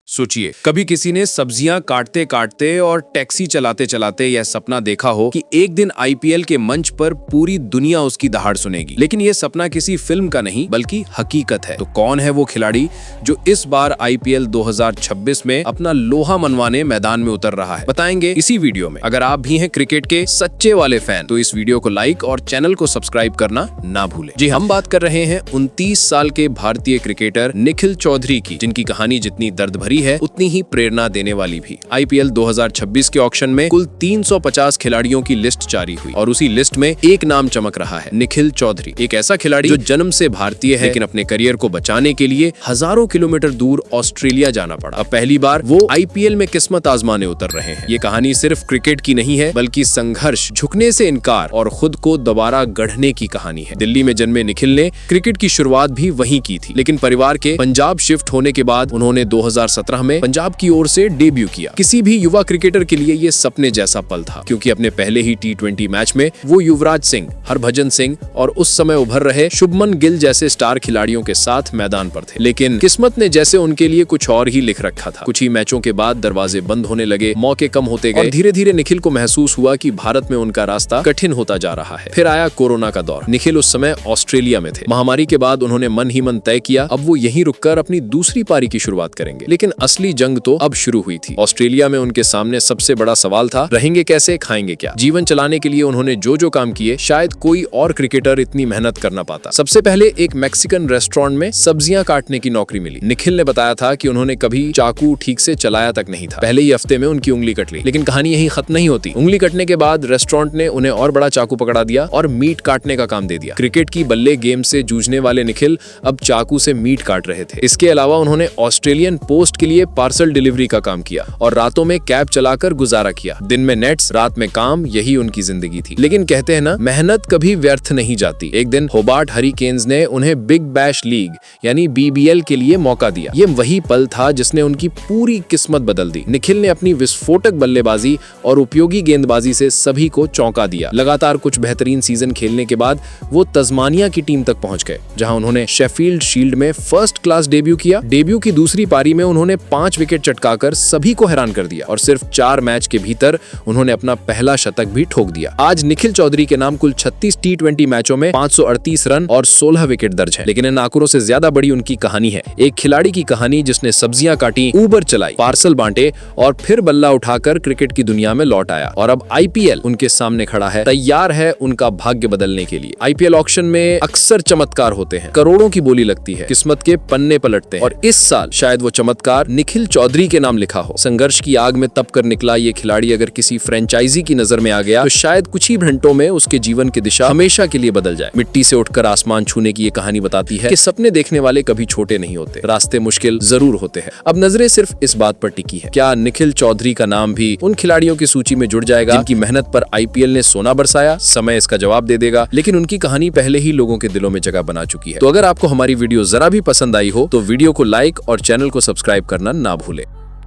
सोचिए, कभी किसी ने सब्जियां काटते काटते और टैक्सी चलाते चलाते यह सपना देखा हो कि एक दिन आईपीएल के मंच पर पूरी दुनिया उसकी दहाड़ सुनेगी। लेकिन यह सपना किसी फिल्म का नहीं बल्कि हकीकत है। तो कौन है वो खिलाड़ी जो इस बार आईपीएल 2026 में अपना लोहा मनवाने मैदान में उतर रहा है, बताएंगे इसी वीडियो में। अगर आप भी हैं क्रिकेट के सच्चे वाले फैन तो इस वीडियो को लाइक और चैनल को सब्सक्राइब करना ना भूलें। जी, हम बात कर रहे हैं 29 साल के भारतीय क्रिकेटर निखिल चौधरी की, जिनकी कहानी जितनी दर्द भरी है उतनी ही प्रेरणा देने वाली भी। आईपीएल 2026 के ऑक्शन में कुल 350 खिलाड़ियों की लिस्ट जारी हुई और उसी लिस्ट में एक नाम चमक रहा है, निखिल चौधरी। एक ऐसा खिलाड़ी जो जन्म से भारतीय है लेकिन अपने करियर को बचाने के लिए हजारों किलोमीटर दूर ऑस्ट्रेलिया जाना पड़ा। अब पहली बार वो आईपीएल में किस्मत आजमाने उतर रहे हैं। ये कहानी सिर्फ क्रिकेट की नहीं है बल्कि संघर्ष, झुकने से इनकार और खुद को दोबारा गढ़ने की कहानी है। दिल्ली में जन्मे निखिल ने क्रिकेट की शुरुआत भी वहीं की थी, लेकिन परिवार के पंजाब शिफ्ट होने के बाद उन्होंने 2017 में पंजाब की ओर से डेब्यू किया। किसी भी युवा क्रिकेटर के लिए ये सपने जैसा पल था, क्योंकि अपने पहले ही T20 मैच में वो युवराज सिंह, हरभजन सिंह और उस समय उभर रहे शुभमन गिल जैसे स्टार खिलाड़ियों के साथ मैदान पर थे। लेकिन किस्मत ने जैसे उनके लिए कुछ और ही लिख रखा था। कुछ ही मैचों के बाद दरवाजे बंद होने लगे, मौके कम होते गए और धीरे धीरे निखिल को महसूस हुआ कि भारत में उनका रास्ता कठिन होता जा रहा है। फिर आया कोरोना का दौर। निखिल उस समय ऑस्ट्रेलिया में थे। महामारी के बाद उन्होंने मन ही मन तय किया अब वो यहीं रुककर अपनी दूसरी पारी की शुरुआत करेंगे। लेकिन असली जंग तो अब शुरू हुई थी। ऑस्ट्रेलिया में उनके सामने सबसे बड़ा सवाल था, रहेंगे कैसे, खाएंगे क्या। जीवन चलाने के लिए उन्होंने जो जो काम किए शायद कोई और क्रिकेटर इतनी मेहनत कर ना पाता। सबसे पहले एक मैक्सिकन रेस्टोरेंट में सब्जियां काटने की नौकरी मिली। निखिल ने बताया था कि उन्होंने कभी चाकू ठीक से चलाया तक नहीं था। पहले ही हफ्ते में उनकी उंगली कट ली। लेकिन कहानी यही खत्म नहीं होती। उंगली कटने के बाद रेस्टोरेंट ने उन्हें और बड़ा चाकू पकड़ा दिया और मीट काटने का काम दे दिया। क्रिकेट की बल्ले गेम से जूझने वाले निखिल अब चाकू से मीट काट रहे थे। इसके अलावा उन्होंने ऑस्ट्रेलियन पोस्ट के लिए पार्सल डिलीवरी का काम किया और रातों में कैब चलाकर गुजारा किया। दिन में नेट्स, रात में काम, यही उनकी जिंदगी थी। लेकिन कहते हैं ना, मेहनत कभी व्यर्थ नहीं जाती। एक दिन होबार्ट हरिकेन्स ने उन्हें बिग बैश लीग यानी BBL के लिए मौका दिया। ये वही पल था जिसने उनकी पूरी किस्मत बदल दी। निखिल ने अपनी विस्फोटक बल्लेबाजी और उपयोगी गेंदबाजी से सभी को चौंका दिया। लगातार कुछ बेहतरीन सीजन खेलने के बाद वो तस्मानिया की टीम तक पहुंच गए, जहां उन्होंने शेफील्ड शील्ड में फर्स्ट क्लास डेब्यू किया। डेब्यू की दूसरी पारी में उन्होंने 5 विकेट चटकाकर सभी को हैरान कर दिया और सिर्फ 4 मैच के भीतर उन्होंने अपना पहला शतक भी ठोक दिया। आज निखिल चौधरी के नाम कुल 36 T20 मैचों में 538 रन और 16 विकेट दर्ज हैं। लेकिन इन आंकड़ों से ज्यादा बड़ी उनकी कहानी है। एक खिलाड़ी की कहानी जिसने सब्जियां काटी, ऊबर चलाई, पार्सल बांटे और फिर बल्ला उठाकर क्रिकेट की दुनिया में लौट आया। और अब आईपीएल उनके सामने खड़ा है, तैयार है उनका भाग्य बदलने के लिए। आईपीएल ऑक्शन में अक्सर चमत्कार होते हैं, करोड़ों की बोली लगती है, किस्मत के पन्ने पलटते हैं और इस साल शायद वो चमत्कार निखिल चौधरी के नाम लिखा हो। संघर्ष की आग में तप कर निकला ये खिलाड़ी अगर किसी फ्रेंचाइजी की नजर में आ गया तो शायद कुछ ही घंटों में उसके जीवन की दिशा हमेशा के लिए बदल जाए। मिट्टी से उठकर आसमान छूने की ये कहानी बताती है कि सपने देखने वाले कभी छोटे नहीं होते, रास्ते मुश्किल जरूर होते हैं। अब नजरें सिर्फ इस बात पर टिकी है, क्या निखिल चौधरी का नाम भी उन खिलाड़ियों की सूची में जुड़ जाएगा जिनकी मेहनत पर आईपीएल ने सोना बरसाया? समय इसका जवाब दे देगा, लेकिन उनकी कहानी पहले ही लोगों के दिलों में जगह बना चुकी है। तो अगर आपको हमारी वीडियो जरा भी पसंद आई हो तो वीडियो को लाइक और चैनल को सब्सक्राइब करना ना भूले।